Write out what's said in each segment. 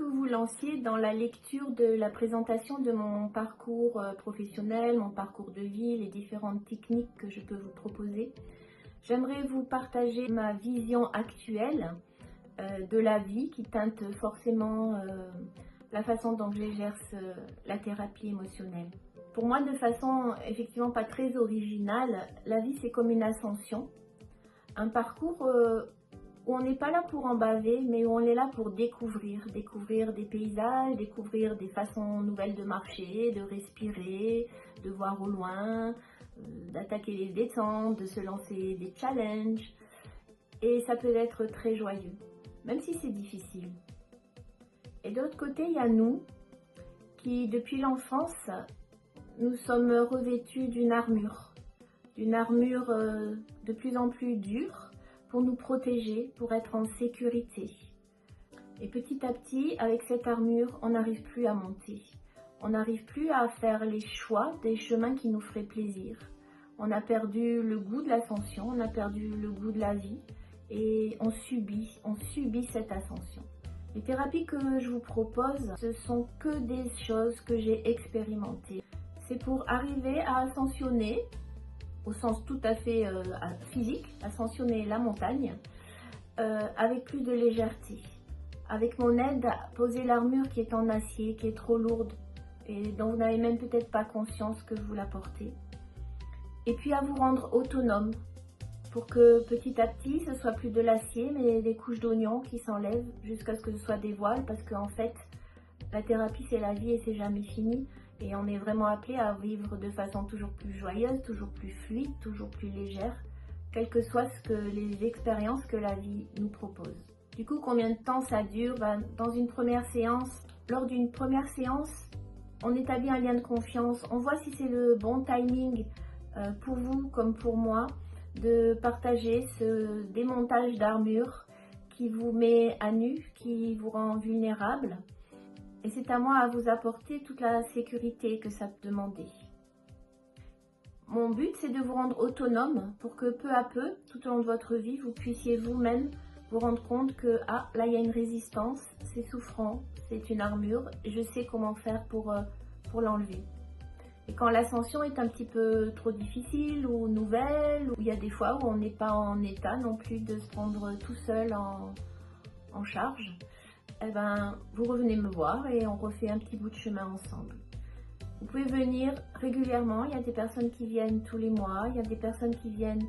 que vous vous lanciez dans la lecture de la présentation de mon parcours professionnel, mon parcours de vie, les différentes techniques que je peux vous proposer. J'aimerais vous partager ma vision actuelle de la vie qui teinte forcément la façon dont j'exerce la thérapie émotionnelle. Pour moi, de façon effectivement pas très originale, la vie c'est comme une ascension, un parcours où on n'est pas là pour en baver, mais où on est là pour découvrir des paysages, découvrir des façons nouvelles de marcher, de respirer, de voir au loin, d'attaquer les descentes, de se lancer des challenges. Et ça peut être très joyeux, même si c'est difficile. Et de l'autre côté, il y a nous, qui depuis l'enfance, nous sommes revêtus d'une armure de plus en plus dure, pour nous protéger, pour être en sécurité. Et petit à petit, avec cette armure, on n'arrive plus à monter. On n'arrive plus à faire les choix des chemins qui nous feraient plaisir. On a perdu le goût de l'ascension, on a perdu le goût de la vie et on subit cette ascension. Les thérapies que je vous propose, ce sont que des choses que j'ai expérimentées. C'est pour arriver à ascensionner, au sens tout à fait physique, ascensionner la montagne, avec plus de légèreté. Avec mon aide, à poser l'armure qui est en acier, qui est trop lourde, et dont vous n'avez même peut-être pas conscience que vous la portez. Et puis à vous rendre autonome, pour que petit à petit, ce soit plus de l'acier, mais des couches d'oignons qui s'enlèvent jusqu'à ce que ce soit des voiles, parce qu'en fait, la thérapie c'est la vie et c'est jamais fini. Et on est vraiment appelé à vivre de façon toujours plus joyeuse, toujours plus fluide, toujours plus légère, quelles que soient les expériences que la vie nous propose. Du coup, combien de temps ça dure? Dans une première séance, lors d'une première séance, on établit un lien de confiance, on voit si c'est le bon timing pour vous comme pour moi de partager ce démontage d'armure qui vous met à nu, qui vous rend vulnérable. Et c'est à moi à vous apporter toute la sécurité que ça peut demander. Mon but, c'est de vous rendre autonome pour que peu à peu, tout au long de votre vie, vous puissiez vous-même vous rendre compte que là, il y a une résistance, c'est souffrant, c'est une armure, et je sais comment faire pour l'enlever. Et quand l'ascension est un petit peu trop difficile ou nouvelle, ou il y a des fois où on n'est pas en état non plus de se prendre tout seul en charge, eh ben, vous revenez me voir et on refait un petit bout de chemin ensemble. Vous pouvez venir régulièrement, il y a des personnes qui viennent tous les mois, il y a des personnes qui viennent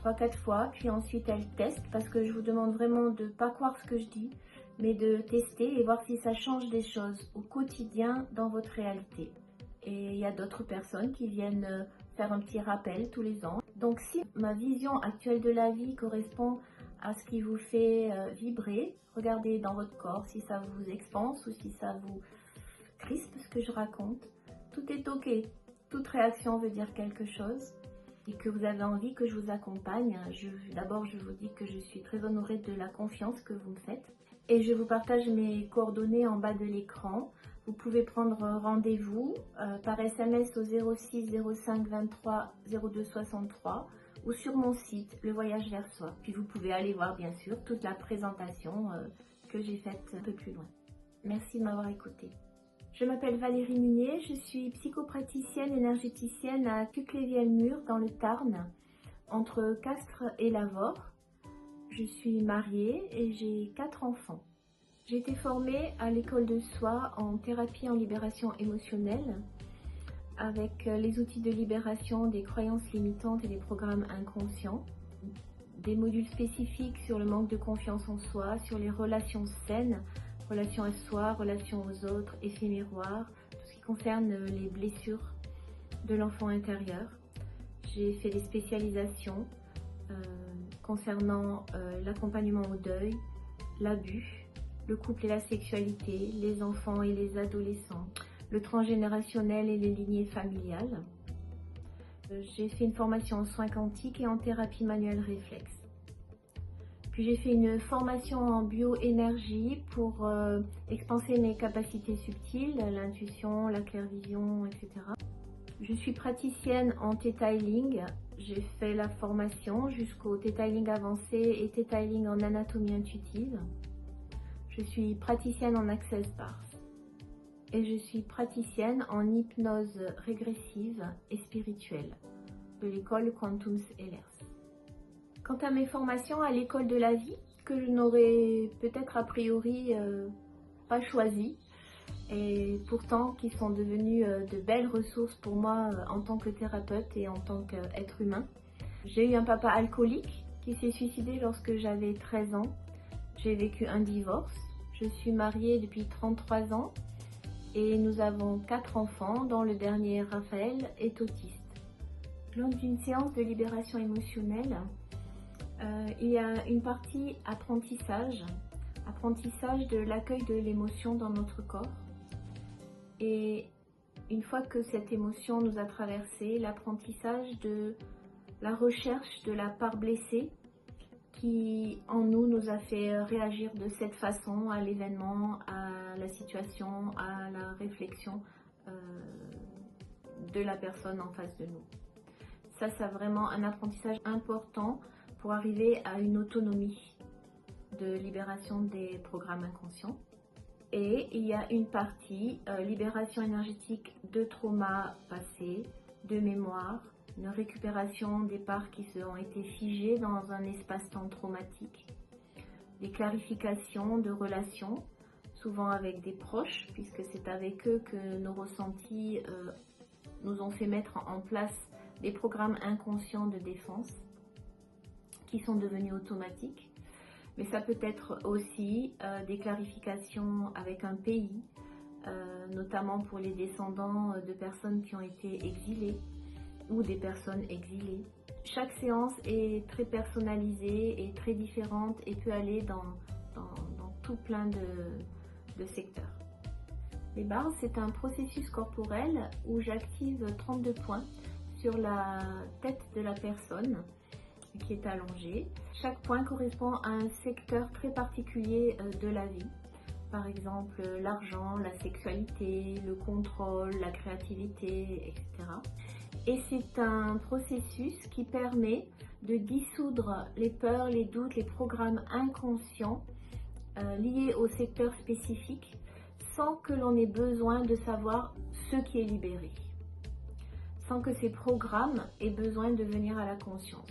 3-4 fois, puis ensuite elles testent parce que je vous demande vraiment de ne pas croire ce que je dis, mais de tester et voir si ça change des choses au quotidien dans votre réalité. Et il y a d'autres personnes qui viennent faire un petit rappel tous les ans. Donc si ma vision actuelle de la vie correspond à ce qui vous fait vibrer, regardez dans votre corps si ça vous expanse ou si ça vous crispe ce que je raconte. Tout est ok, toute réaction veut dire quelque chose et que vous avez envie que je vous accompagne. D'abord je vous dis que je suis très honorée de la confiance que vous me faites et je vous partage mes coordonnées en bas de l'écran. Vous pouvez prendre rendez-vous par SMS au 06 05 23 02 63 ou sur mon site Le Voyage vers Soi. Puis vous pouvez aller voir bien sûr toute la présentation que j'ai faite un peu plus loin. Merci de m'avoir écouté. Je m'appelle Valérie Munier, je suis psychopraticienne énergéticienne à Cuclévielle-Mur dans le Tarn, entre Castres et Lavore. Je suis mariée et j'ai 4 enfants. J'ai été formée à l'école de soi en thérapie en libération émotionnelle avec les outils de libération des croyances limitantes et des programmes inconscients, des modules spécifiques sur le manque de confiance en soi, sur les relations saines, relations à soi, relations aux autres, effet miroir, tout ce qui concerne les blessures de l'enfant intérieur. J'ai fait des spécialisations concernant l'accompagnement au deuil, l'abus, le couple et la sexualité, les enfants et les adolescents, le transgénérationnel et les lignées familiales. J'ai fait une formation en soins quantiques et en thérapie manuelle réflexe. Puis j'ai fait une formation en bioénergie pour expanser mes capacités subtiles, l'intuition, la clairvision, etc. Je suis praticienne en Theta Healing. J'ai fait la formation jusqu'au Theta Healing avancé et Theta Healing en anatomie intuitive. Je Je suis praticienne en Access Bars et je suis praticienne en hypnose régressive et spirituelle de l'école Quantum Ehlers. Quant à mes formations à l'école de la vie, que je n'aurais peut-être a priori pas choisies, et pourtant qui sont devenues de belles ressources pour moi en tant que thérapeute et en tant qu'être humain. J'ai eu un papa alcoolique qui s'est suicidé lorsque j'avais 13 ans. J'ai vécu un divorce. Je suis mariée depuis 33 ans et nous avons 4 enfants, dont le dernier, Raphaël, est autiste. Lors d'une séance de libération émotionnelle, il y a une partie apprentissage de l'accueil de l'émotion dans notre corps. Et une fois que cette émotion nous a traversé, l'apprentissage de la recherche de la part blessée qui en nous a fait réagir de cette façon à l'événement, à la situation, à la réflexion de la personne en face de nous. Ça, c'est vraiment un apprentissage important pour arriver à une autonomie de libération des programmes inconscients. Et il y a une partie libération énergétique de traumas passés, de mémoire, une récupération des parts qui ont été figées dans un espace-temps traumatique, des clarifications de relations, souvent avec des proches, puisque c'est avec eux que nos ressentis nous ont fait mettre en place des programmes inconscients de défense qui sont devenus automatiques. Mais ça peut être aussi des clarifications avec un pays, notamment pour les descendants de personnes qui ont été exilées ou des personnes exilées. Chaque séance est très personnalisée et très différente et peut aller dans tout plein de secteurs. Les bars, c'est un processus corporel où j'active 32 points sur la tête de la personne qui est allongée. Chaque point correspond à un secteur très particulier de la vie. Par exemple, l'argent, la sexualité, le contrôle, la créativité, etc. Et c'est un processus qui permet de dissoudre les peurs, les doutes, les programmes inconscients liés au secteur spécifique sans que l'on ait besoin de savoir ce qui est libéré, sans que ces programmes aient besoin de venir à la conscience.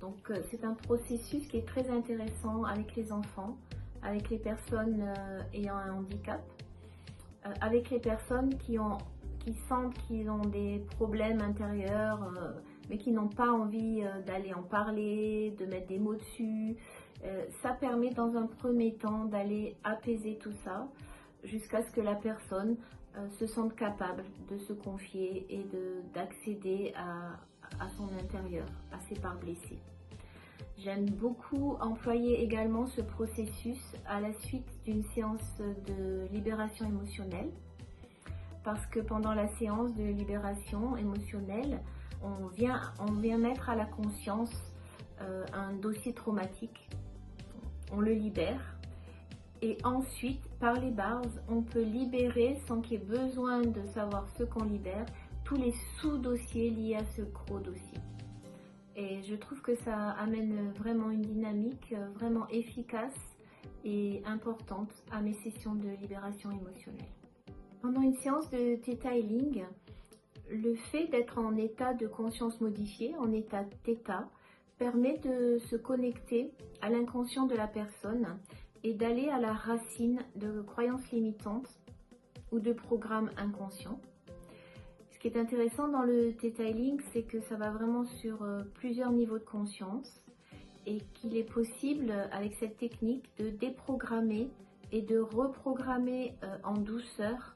Donc c'est un processus qui est très intéressant avec les enfants, avec les personnes ayant un handicap, avec les personnes qui sentent qu'ils ont des problèmes intérieurs, mais qui n'ont pas envie d'aller en parler, de mettre des mots dessus. Ça permet dans un premier temps d'aller apaiser tout ça, jusqu'à ce que la personne se sente capable de se confier et d'accéder à son intérieur, à ses parts blessées. J'aime beaucoup employer également ce processus à la suite d'une séance de libération émotionnelle, parce que pendant la séance de libération émotionnelle, on vient mettre à la conscience un dossier traumatique, on le libère, et ensuite, par les bars, on peut libérer, sans qu'il y ait besoin de savoir ce qu'on libère, tous les sous-dossiers liés à ce gros dossier. Et je trouve que ça amène vraiment une dynamique vraiment efficace et importante à mes sessions de libération émotionnelle. Pendant une séance de Theta Healing, le fait d'être en état de conscience modifié, en état Theta, permet de se connecter à l'inconscient de la personne et d'aller à la racine de croyances limitantes ou de programmes inconscients. Ce qui est intéressant dans le Theta Healing, c'est que ça va vraiment sur plusieurs niveaux de conscience et qu'il est possible, avec cette technique, de déprogrammer et de reprogrammer en douceur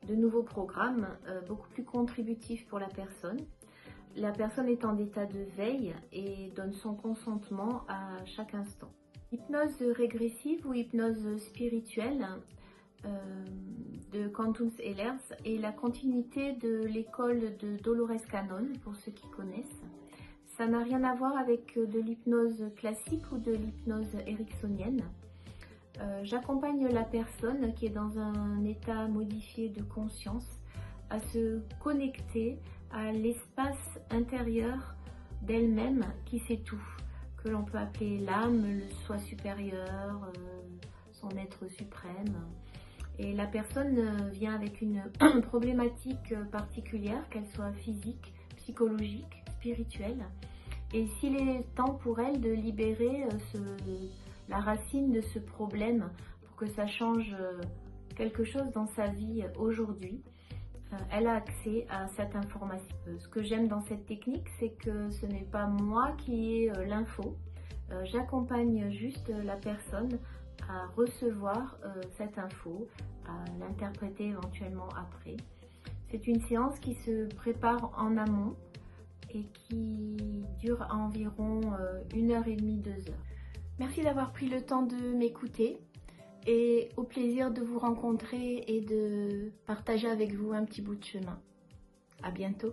de nouveaux programmes beaucoup plus contributifs pour la personne. La personne est en état de veille et donne son consentement à chaque instant. Hypnose régressive ou hypnose spirituelle de Quantum Ehlers est la continuité de l'école de Dolores Cannon, pour ceux qui connaissent. Ça n'a rien à voir avec de l'hypnose classique ou de l'hypnose ericksonienne. J'accompagne la personne qui est dans un état modifié de conscience à se connecter à l'espace intérieur d'elle-même qui s'étouffe, que l'on peut appeler l'âme, le soi supérieur, son être suprême. Et la personne vient avec une problématique particulière, qu'elle soit physique, psychologique, spirituelle. Et s'il est temps pour elle de libérer la racine de ce problème pour que ça change quelque chose dans sa vie aujourd'hui, elle a accès à cette information. Ce que j'aime dans cette technique, c'est que ce n'est pas moi qui ai l'info. J'accompagne juste la personne à recevoir cette info, à l'interpréter éventuellement après. C'est une séance qui se prépare en amont et qui dure environ 1h30, 2h. Merci d'avoir pris le temps de m'écouter et au plaisir de vous rencontrer et de partager avec vous un petit bout de chemin. À bientôt.